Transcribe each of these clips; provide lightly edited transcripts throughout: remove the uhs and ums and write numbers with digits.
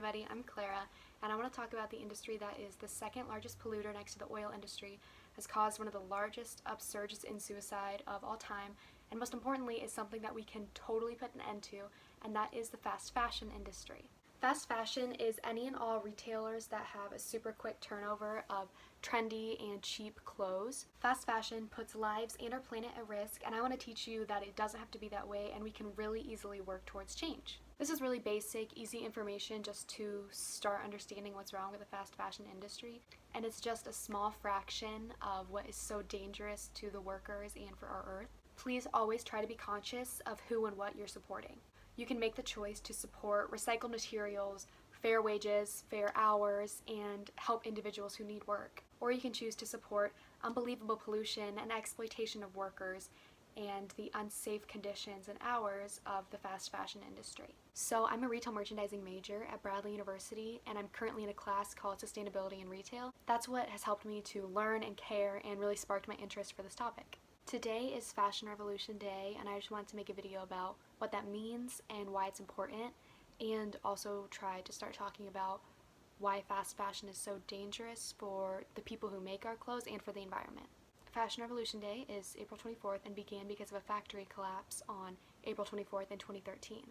everybody, I'm Clara, and I want to talk about the industry that is the second largest polluter next to the oil industry, has caused one of the largest upsurges in suicide of all time, and most importantly is something that we can totally put an end to, and that is the fast fashion industry. Fast fashion is any and all retailers that have a super quick turnover of trendy and cheap clothes. Fast fashion puts lives and our planet at risk, and I want to teach you that it doesn't have to be that way and we can really easily work towards change. This is really basic, easy information just to start understanding what's wrong with the fast fashion industry, and it's just a small fraction of what is so dangerous to the workers and for our earth. Please always try to be conscious of who and what you're supporting. You can make the choice to support recycled materials, fair wages, fair hours, and help individuals who need work. Or you can choose to support unbelievable pollution and exploitation of workers and the unsafe conditions and hours of the fast fashion industry. So I'm a retail merchandising major at Bradley University, and I'm currently in a class called Sustainability in Retail. That's what has helped me to learn and care and really sparked my interest for this topic. Today is Fashion Revolution Day, and I just wanted to make a video about what that means and why it's important, and also try to start talking about why fast fashion is so dangerous for the people who make our clothes and for the environment. Fashion Revolution Day is April 24th and began because of a factory collapse on April 24th in 2013.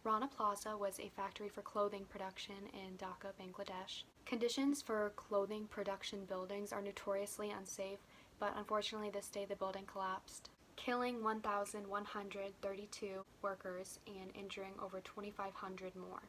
Rana Plaza was a factory for clothing production in Dhaka, Bangladesh. Conditions for clothing production buildings are notoriously unsafe, but unfortunately this day the building collapsed, killing 1,132 workers and injuring over 2,500 more.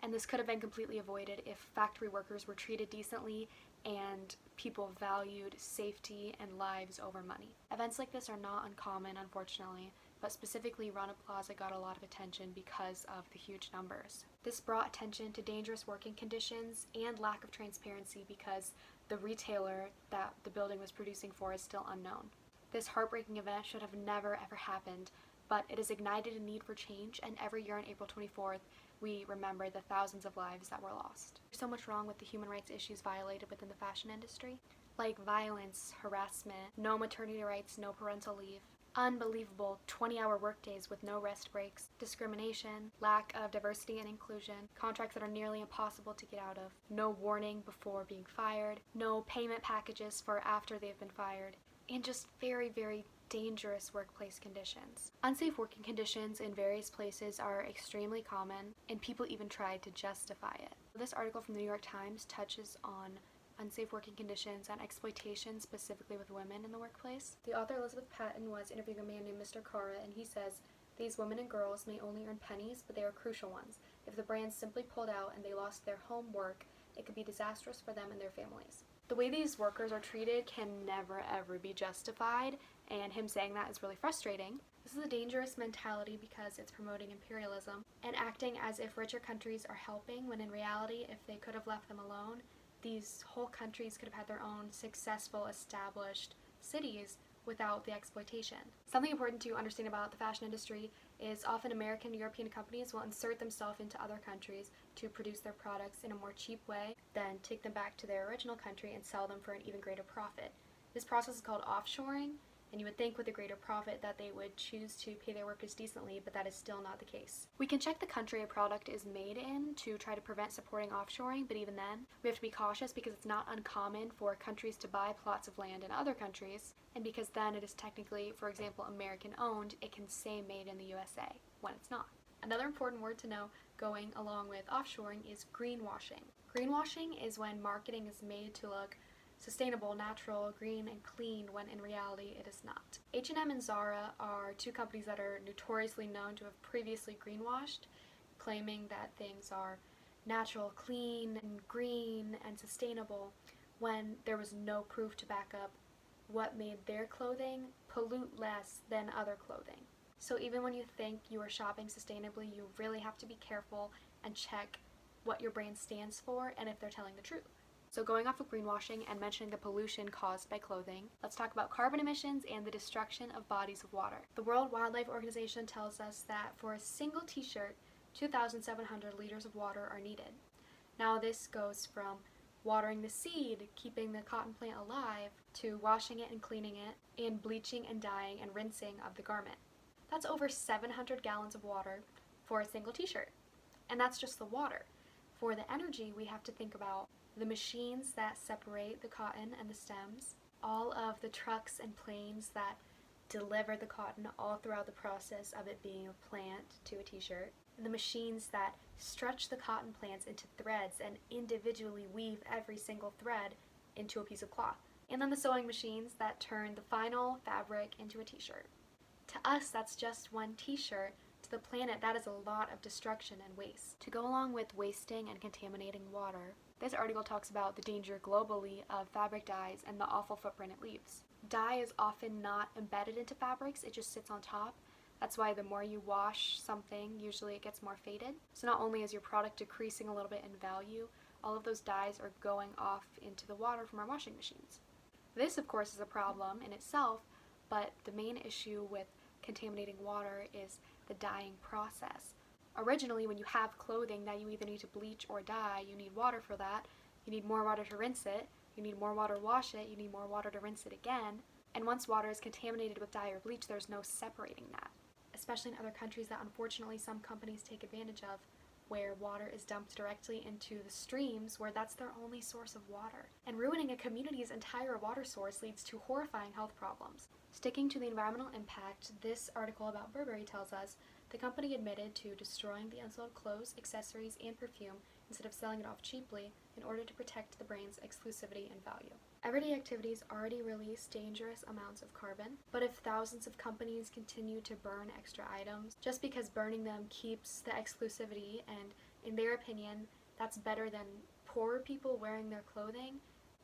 And this could have been completely avoided if factory workers were treated decently and people valued safety and lives over money. Events like this are not uncommon, unfortunately, but specifically Rana Plaza got a lot of attention because of the huge numbers. This brought attention to dangerous working conditions and lack of transparency because the retailer that the building was producing for is still unknown. This heartbreaking event should have never ever happened, but it has ignited a need for change, and every year on April 24th, we remember the thousands of lives that were lost. There's so much wrong with the human rights issues violated within the fashion industry, like violence, harassment, no maternity rights, no parental leave, unbelievable 20-hour workdays with no rest breaks, discrimination, lack of diversity and inclusion, contracts that are nearly impossible to get out of, no warning before being fired, no payment packages for after they've been fired, and just very, very dangerous workplace conditions. Unsafe working conditions in various places are extremely common, and people even try to justify it. This article from the New York Times touches on unsafe working conditions and exploitation specifically with women in the workplace. The author Elizabeth Patton was interviewing a man named Mr. Kara, and he says, "These women and girls may only earn pennies, but they are crucial ones. If the brands simply pulled out and they lost their home work, it could be disastrous for them and their families." The way these workers are treated can never ever be justified, and him saying that is really frustrating. This is a dangerous mentality because it's promoting imperialism and acting as if richer countries are helping, when in reality, if they could have left them alone, these whole countries could have had their own successful, established cities without the exploitation. Something important to understand about the fashion industry is often American and European companies will insert themselves into other countries to produce their products in a more cheap way, then take them back to their original country and sell them for an even greater profit. This process is called offshoring, and you would think with a greater profit that they would choose to pay their workers decently, but that is still not the case. We can check the country a product is made in to try to prevent supporting offshoring, but even then, we have to be cautious because it's not uncommon for countries to buy plots of land in other countries, and because then it is technically, for example, American owned, it can say made in the USA when it's not. Another important word to know going along with offshoring is greenwashing. Greenwashing is when marketing is made to look sustainable, natural, green, and clean, when in reality it is not. H&M and Zara are two companies that are notoriously known to have previously greenwashed, claiming that things are natural, clean, and green, and sustainable, when there was no proof to back up what made their clothing pollute less than other clothing. So even when you think you are shopping sustainably, you really have to be careful and check what your brand stands for and if they're telling the truth. So going off of greenwashing and mentioning the pollution caused by clothing, let's talk about carbon emissions and the destruction of bodies of water. The World Wildlife Organization tells us that for a single t-shirt, 2,700 liters of water are needed. Now this goes from watering the seed, keeping the cotton plant alive, to washing it and cleaning it, and bleaching and dyeing and rinsing of the garment. That's over 700 gallons of water for a single t-shirt. And that's just the water. For the energy, we have to think about the machines that separate the cotton and the stems, all of the trucks and planes that deliver the cotton all throughout the process of it being a plant to a t-shirt, and the machines that stretch the cotton plants into threads and individually weave every single thread into a piece of cloth, and then the sewing machines that turn the final fabric into a t-shirt. To us, that's just one t-shirt. To the planet, that is a lot of destruction and waste. To go along with wasting and contaminating water, this article talks about the danger globally of fabric dyes and the awful footprint it leaves. Dye is often not embedded into fabrics, it just sits on top. That's why the more you wash something, usually it gets more faded. So not only is your product decreasing a little bit in value, all of those dyes are going off into the water from our washing machines. This, of course, is a problem in itself, but the main issue with contaminating water is the dyeing process. Originally, when you have clothing that you either need to bleach or dye, you need water for that. You need more water to rinse it. You need more water to wash it. You need more water to rinse it again. And once water is contaminated with dye or bleach, there's no separating that. Especially in other countries that unfortunately some companies take advantage of, where water is dumped directly into the streams where that's their only source of water. And ruining a community's entire water source leads to horrifying health problems. Sticking to the environmental impact, this article about Burberry tells us the company admitted to destroying the unsold clothes, accessories, and perfume instead of selling it off cheaply in order to protect the brand's exclusivity and value. Everyday activities already release dangerous amounts of carbon, but if thousands of companies continue to burn extra items just because burning them keeps the exclusivity and, in their opinion, that's better than poorer people wearing their clothing,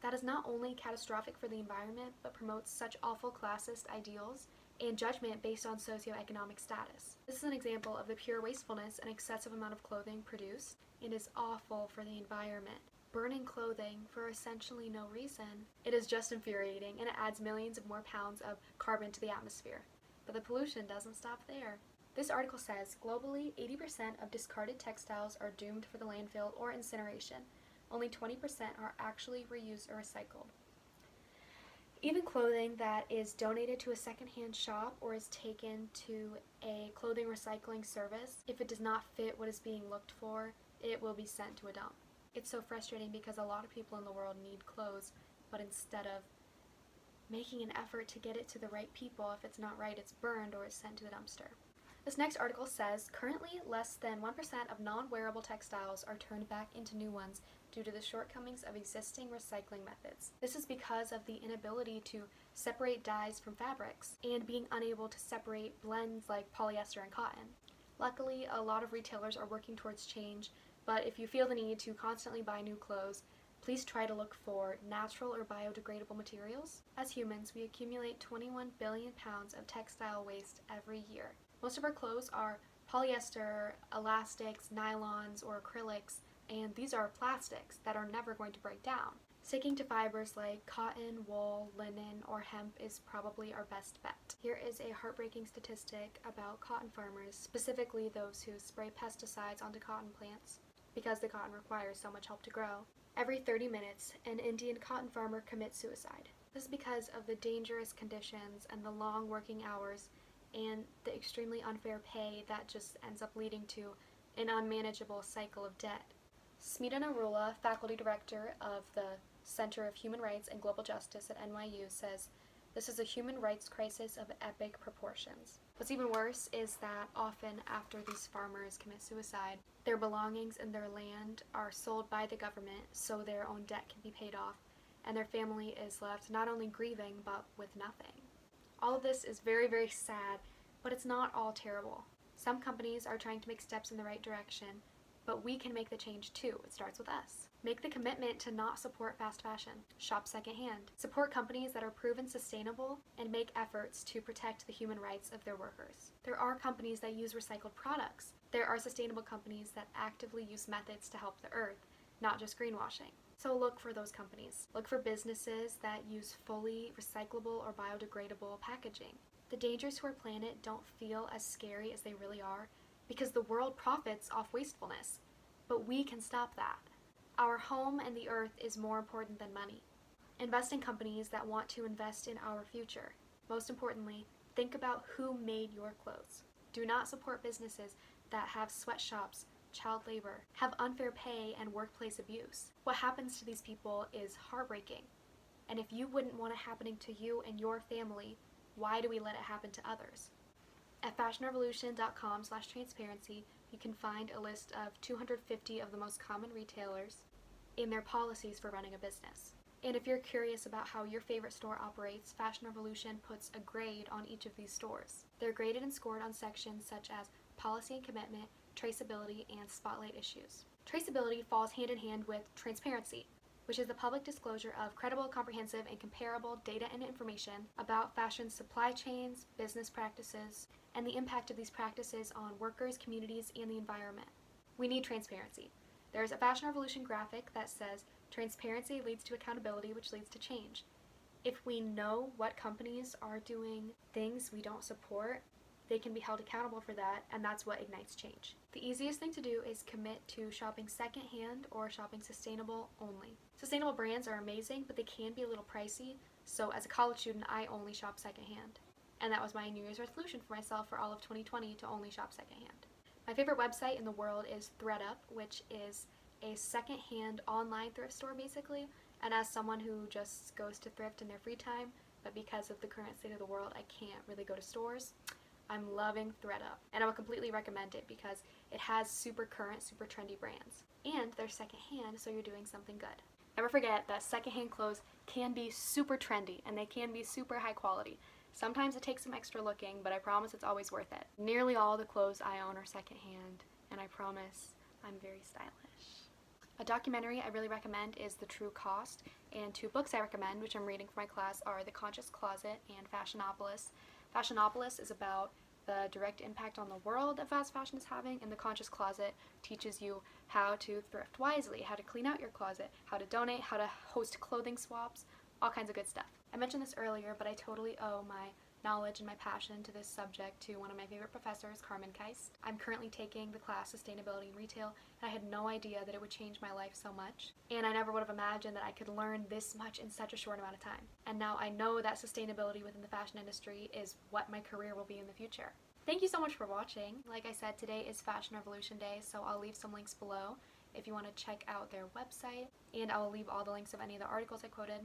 that is not only catastrophic for the environment, but promotes such awful classist ideals and judgment based on socioeconomic status. This is an example of the pure wastefulness and excessive amount of clothing produced, and is awful for the environment. Burning clothing for essentially no reason, it is just infuriating, and it adds millions of more pounds of carbon to the atmosphere. But the pollution doesn't stop there. This article says, globally, 80% of discarded textiles are doomed for the landfill or incineration. Only 20% are actually reused or recycled. Even clothing that is donated to a secondhand shop or is taken to a clothing recycling service, if it does not fit what is being looked for, it will be sent to a dump. It's so frustrating because a lot of people in the world need clothes, but instead of making an effort to get it to the right people, if it's not right, it's burned or it's sent to the dumpster. This next article says, currently less than 1% of non-wearable textiles are turned back into new ones due to the shortcomings of existing recycling methods. This is because of the inability to separate dyes from fabrics and being unable to separate blends like polyester and cotton. Luckily, a lot of retailers are working towards change, but if you feel the need to constantly buy new clothes, please try to look for natural or biodegradable materials. As humans, we accumulate 21 billion pounds of textile waste every year. Most of our clothes are polyester, elastics, nylons, or acrylics, and these are plastics that are never going to break down. Sticking to fibers like cotton, wool, linen, or hemp is probably our best bet. Here is a heartbreaking statistic about cotton farmers, specifically those who spray pesticides onto cotton plants because the cotton requires so much help to grow. Every 30 minutes, an Indian cotton farmer commits suicide. This is because of the dangerous conditions and the long working hours and the extremely unfair pay that just ends up leading to an unmanageable cycle of debt. Smita Narula, faculty director of the Center of Human Rights and Global Justice at NYU, says, "This is a human rights crisis of epic proportions." What's even worse is that often after these farmers commit suicide, their belongings and their land are sold by the government so their own debt can be paid off, and their family is left not only grieving but with nothing. All of this is very, very sad, but it's not all terrible. Some companies are trying to make steps in the right direction, but we can make the change too. It starts with us. Make the commitment to not support fast fashion. Shop secondhand. Support companies that are proven sustainable and make efforts to protect the human rights of their workers. There are companies that use recycled products. There are sustainable companies that actively use methods to help the earth, not just greenwashing. So look for those companies. Look for businesses that use fully recyclable or biodegradable packaging. The dangers to our planet don't feel as scary as they really are because the world profits off wastefulness, but we can stop that. Our home and the earth is more important than money. Invest in companies that want to invest in our future. Most importantly, think about who made your clothes. Do not support businesses that have sweatshops child labor, have unfair pay and workplace abuse. What happens to these people is heartbreaking. And if you wouldn't want it happening to you and your family, why do we let it happen to others? At fashionrevolution.com/transparency, you can find a list of 250 of the most common retailers and their policies for running a business. And if you're curious about how your favorite store operates, Fashion Revolution puts a grade on each of these stores. They're graded and scored on sections such as policy and commitment, traceability, and spotlight issues. Traceability falls hand in hand with transparency, which is the public disclosure of credible, comprehensive, and comparable data and information about fashion supply chains, business practices, and the impact of these practices on workers, communities, and the environment. We need transparency. There's a Fashion Revolution graphic that says, transparency leads to accountability, which leads to change. If we know what companies are doing things we don't support, they can be held accountable for that, and that's what ignites change. The easiest thing to do is commit to shopping secondhand or shopping sustainable only. Sustainable brands are amazing, but they can be a little pricey, so as a college student, I only shop secondhand. And that was my New Year's resolution for myself for all of 2020, to only shop secondhand. My favorite website in the world is ThredUp, which is a secondhand online thrift store basically, and as someone who just goes to thrift in their free time, but because of the current state of the world, I can't really go to stores, I'm loving ThredUp, and I would completely recommend it because it has super current, super trendy brands. And they're secondhand, so you're doing something good. Never forget that secondhand clothes can be super trendy, and they can be super high quality. Sometimes it takes some extra looking, but I promise it's always worth it. Nearly all the clothes I own are secondhand, and I promise I'm very stylish. A documentary I really recommend is The True Cost, and two books I recommend, which I'm reading for my class, are The Conscious Closet and Fashionopolis. Fashionopolis is about the direct impact on the world that fast fashion is having, and The Conscious Closet teaches you how to thrift wisely, how to clean out your closet, how to donate, how to host clothing swaps, all kinds of good stuff. I mentioned this earlier, but I totally owe my knowledge and my passion to this subject to one of my favorite professors, Carmen Keist. I'm currently taking the class Sustainability in Retail, and I had no idea that it would change my life so much. And I never would have imagined that I could learn this much in such a short amount of time. And now I know that sustainability within the fashion industry is what my career will be in the future. Thank you so much for watching. Like I said, today is Fashion Revolution Day, so I'll leave some links below if you want to check out their website, and I will leave all the links of any of the articles I quoted.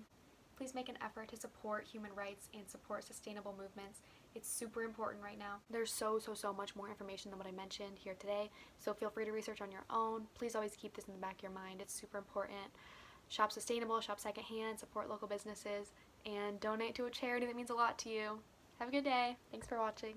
Please make an effort to support human rights and support sustainable movements. It's super important right now. There's so much more information than what I mentioned here today, so feel free to research on your own. Please always keep this in the back of your mind. It's super important. Shop sustainable, shop secondhand, support local businesses, and donate to a charity that means a lot to you. Have a good day. Thanks for watching.